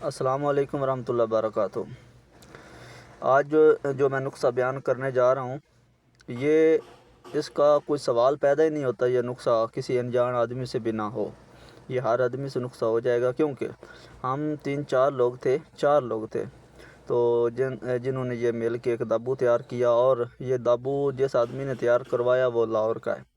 السلام علیکم ورحمۃ اللہ وبرکاتہ۔ آج جو میں نسخہ بیان کرنے جا رہا ہوں، اس کا کوئی سوال پیدا ہی نہیں ہوتا یہ نسخہ کسی انجان آدمی سے بھی نہ ہو۔ یہ ہر آدمی سے نسخہ ہو جائے گا، کیونکہ ہم چار لوگ تھے تو جنہوں نے یہ مل کے ایک دابو تیار کیا، اور یہ دابو جس آدمی نے تیار کروایا وہ لاہور کا ہے۔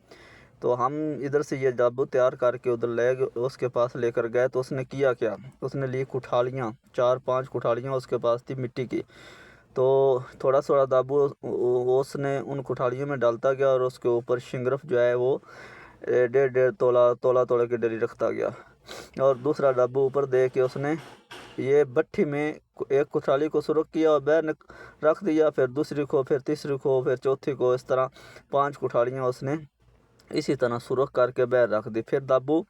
تو ہم ادھر سے یہ دابو تیار کر کے ادھر اس کے پاس لے کر گئے، تو اس نے کیا کیا، اس نے لی کٹھالیاں، 4-5 کٹھالیاں اس کے پاس تھی مٹی کی۔ تو تھوڑا تھوڑا دابو اس نے ان کٹھالیوں میں ڈالتا گیا، اور اس کے اوپر شنگرف جو ہے وہ 1.5 تولا کی ڈلی رکھتا گیا، اور دوسرا دابو اوپر دے کے اس نے یہ بٹھی میں ایک کٹھالی کو سرخ کیا اور باہر رکھ دیا، پھر دوسری کو، پھر تیسری کو، پھر چوتھی کو، اس طرح 5 کٹھالیاں اس نے اسی طرح سرخ کر کے باہر رکھ دی۔ پھر دابو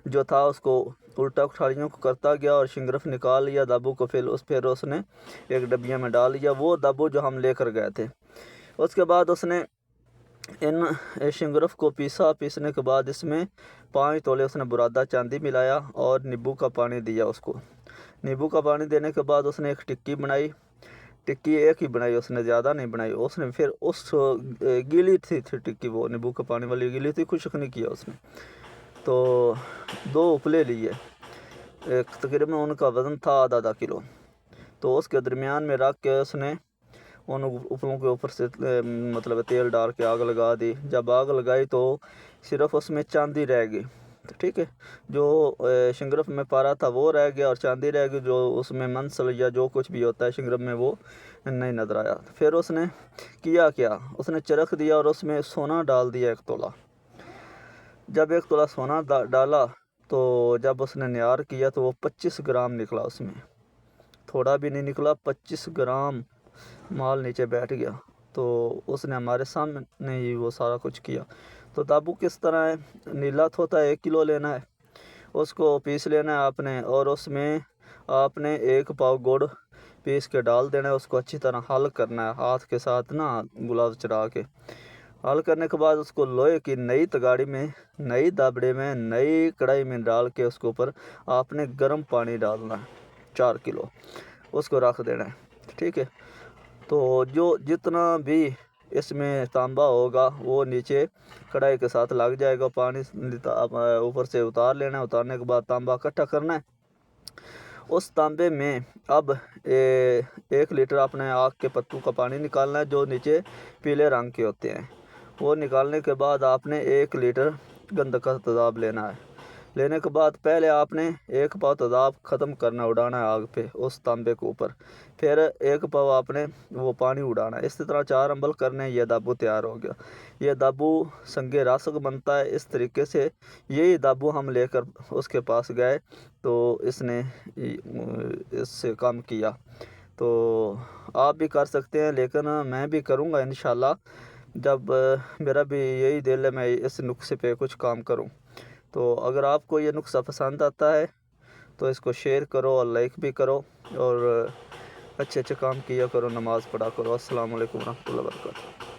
جو تھا اس کو الٹا کٹھالیوں کو کرتا گیا اور شنگرف نکال لیا دابو کو، پھر اس نے ایک ڈبیا میں ڈال لیا، وہ دابو جو ہم لے کر گئے تھے۔ اس کے بعد اس نے ان شنگرف کو پیسنے کے بعد اس میں 5 تولے اس نے برادہ چاندی ملایا اور نیبو کا پانی دیا اس کو۔ نیبو کا پانی دینے کے بعد اس نے ایک ٹکی بنائی، ٹکی ایک ہی بنائی، اس نے زیادہ نہیں بنائی۔ اس نے پھر گیلی تھی ٹکی، وہ نیبو کا پانی والی گیلی تھی، خشک نہیں کیا اس نے۔ تو 2 اپلے لیے، تقریباً ان کا وزن تھا آدھا کلو۔ تو اس کے درمیان میں رکھ کے اس نے ان اپلوں کے اوپر سے تیل ڈال کے آگ لگا دی۔ جب آگ لگائی تو صرف اس میں چاندی رہ گئی، ٹھیک ہے، جو شنگرف میں پارا تھا وہ رہ گیا اور چاندی رہ گئی، جو اس میں منسل یا جو کچھ بھی ہوتا ہے شنگرف میں وہ نہیں نظر آیا۔ پھر اس نے کیا اس نے چرخ دیا اور اس میں سونا ڈال دیا 1 تولہ۔ جب 1 تولہ سونا ڈالا تو جب اس نے نیار کیا تو وہ 25 گرام نکلا، اس میں تھوڑا بھی نہیں نکلا، 25 گرام مال نیچے بیٹھ گیا۔ تو اس نے ہمارے سامنے ہی وہ سارا کچھ کیا۔ تو دابو کس طرح ہے، نیلا ہوتا ہے، 1 کلو لینا ہے، اس کو پیس لینا ہے آپ نے، اور اس میں آپ نے 1 پاؤ گڑ پیس کے ڈال دینا ہے، اس کو اچھی طرح حل کرنا ہے ہاتھ کے ساتھ گلاس چڑھا کے۔ حل کرنے کے بعد اس کو لوہے کی نئی تگاڑی میں، نئی دابڑے میں، نئی کڑھائی میں ڈال کے اس کے اوپر آپ نے گرم پانی ڈالنا ہے، 4 کلو اس کو رکھ دینا ہے، ٹھیک ہے۔ تو جتنا بھی اس میں تانبا ہوگا وہ نیچے کڑھائی کے ساتھ لگ جائے گا، پانی اوپر سے اتار لینا ہے۔ اتارنے کے بعد تانبا اکٹھا کرنا ہے، اس تانبے میں اب 1 لیٹر اپنے آگ کے پتو کا پانی نکالنا ہے، جو نیچے پیلے رنگ کے ہوتے ہیں۔ وہ نکالنے کے بعد آپ نے 1 لیٹر گندھک کا تیزاب لینا ہے۔ لینے کے بعد پہلے آپ نے 1 پاؤ تیزاب ختم کرنا، اڑانا ہے آگ پہ اس تانبے کے اوپر، پھر 1 پاؤ آپ نے وہ پانی اڑانا ہے۔ اس طرح 4 عمل کرنے، یہ دابو تیار ہو گیا۔ یہ دابو سنگ راسخ بنتا ہے اس طریقے سے۔ یہی دابو ہم لے کر اس کے پاس گئے تو اس نے اس سے کام کیا۔ تو آپ بھی کر سکتے ہیں، لیکن میں بھی کروں گا انشاءاللہ، جب میرا بھی یہی دل ہے میں اس نسخے پہ کچھ کام کروں۔ تو اگر آپ کو یہ نسخہ پسند آتا ہے تو اس کو شیئر کرو اور لائک بھی کرو، اور اچھے کام کیا کرو، نماز پڑھا کرو۔ السلام علیکم ورحمۃ اللہ وبرکاتہ۔